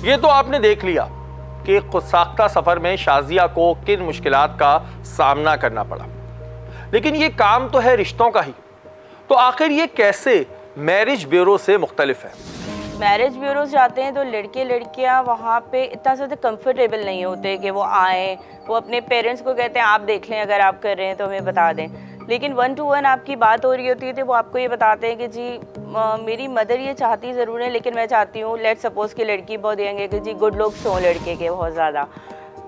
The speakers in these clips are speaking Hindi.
ये तो आपने देख लिया कि खुदसाख्ता सफर में शाजिया को किन मुश्किलात का सामना करना पड़ा, लेकिन ये काम तो है रिश्तों का ही। तो आखिर ये कैसे मैरिज ब्यूरो से मुख्तलिफ है? मैरिज ब्यूरोज जाते हैं तो लड़के लड़कियां वहाँ पे इतना ज़्यादा कंफर्टेबल नहीं होते कि वो आएँ, वो अपने पेरेंट्स को कहते हैं आप देख लें, अगर आप कर रहे हैं तो हमें बता दें। लेकिन 1 to 1 आपकी बात हो रही होती है तो वो आपको ये बताते हैं कि जी मेरी मदर ये चाहती ज़रूर है, लेकिन मैं चाहती हूँ, लेट सपोज़ कि लड़की बहुत देंगे कि जी गुड लुक्स हों लड़के के बहुत ज़्यादा।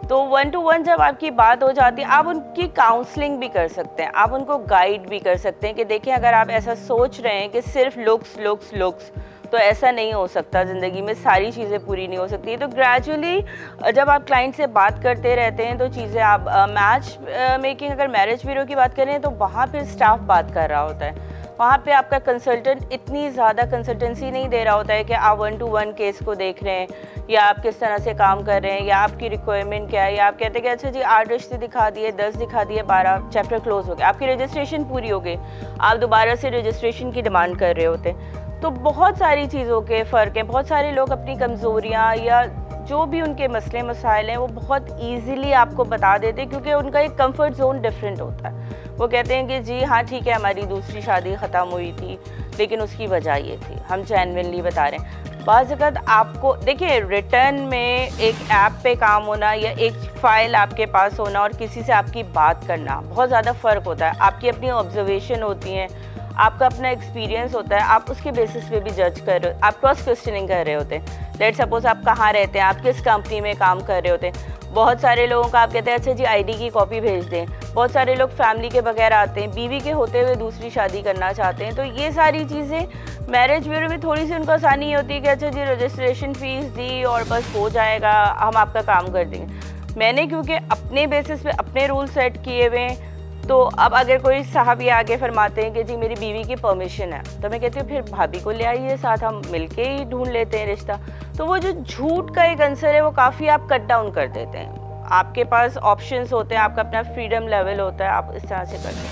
तो 1 to 1 जब आपकी बात हो जाती है, आप उनकी काउंसलिंग भी कर सकते हैं, आप उनको गाइड भी कर सकते हैं कि देखिए अगर आप ऐसा सोच रहे हैं कि सिर्फ लुक्स लुक्स लुक्स, तो ऐसा नहीं हो सकता, ज़िंदगी में सारी चीज़ें पूरी नहीं हो सकती। तो ग्रेजुअली जब आप क्लाइंट से बात करते रहते हैं तो चीज़ें आप मैच मेकिंग, अगर मैरिज ब्यूरो की बात करें तो वहाँ पे स्टाफ बात कर रहा होता है, वहाँ पे आपका कंसल्टेंट इतनी ज़्यादा कंसल्टेंसी नहीं दे रहा होता है कि आप 1 to 1 केस को देख रहे हैं या आप किस तरह से काम कर रहे हैं या आपकी रिक्वायरमेंट क्या है, या आप कहते हैं कि अच्छा जी 8 रिश्ते दिखा दिए, 10 दिखा दिए, 12 चैप्टर क्लोज हो गया, आपकी रजिस्ट्रेशन पूरी हो गई, आप दोबारा से रजिस्ट्रेशन की डिमांड कर रहे होते हैं। तो बहुत सारी चीज़ों के फ़र्क है। बहुत सारे लोग अपनी कमज़ोरियाँ या जो भी उनके मसले मसाइल हैं वो बहुत इजीली आपको बता देते हैं, क्योंकि उनका एक कंफर्ट जोन डिफरेंट होता है। वो कहते हैं कि जी हाँ ठीक है, हमारी दूसरी शादी ख़त्म हुई थी लेकिन उसकी वजह ये थी, हम जेन्युइनली बता रहे हैं। बाज़ वक़्त आपको देखिए, रिटर्न में एक ऐप पे काम होना या एक फ़ाइल आपके पास होना और किसी से आपकी बात करना बहुत ज़्यादा फ़र्क होता है। आपकी अपनी ऑब्जर्वेशन होती हैं, आपका अपना एक्सपीरियंस होता है, आप उसके बेसिस पे भी जज कर रहे हो, आप क्रॉस क्वेश्चनिंग कर रहे होते हैं। लेट सपोज आप कहाँ रहते हैं, आप किस कंपनी में काम कर रहे होते हैं। बहुत सारे लोगों का आप कहते हैं अच्छा जी आईडी की कॉपी भेज दें। बहुत सारे लोग फैमिली के बगैर आते हैं, बीवी के होते हुए दूसरी शादी करना चाहते हैं। तो ये सारी चीज़ें मैरिज ब्यूरो में थोड़ी सी उनको आसानी होती है कि अच्छा जी रजिस्ट्रेशन फ़ीस दी और बस हो जाएगा, हम आपका काम कर देंगे। मैंने क्योंकि अपने बेसिस पे अपने रूल सेट किए हुए हैं, तो अब अगर कोई साहब ये आगे फरमाते हैं कि जी मेरी बीवी की परमिशन है, तो मैं कहती हूँ फिर भाभी को ले आइए साथ, हम मिलके ही ढूंढ लेते हैं रिश्ता। तो वो जो झूठ का एक आंसर है वो काफ़ी आप कट डाउन कर देते हैं। आपके पास ऑप्शंस होते हैं, आपका अपना फ्रीडम लेवल होता है, आप इस तरह से करते हैं।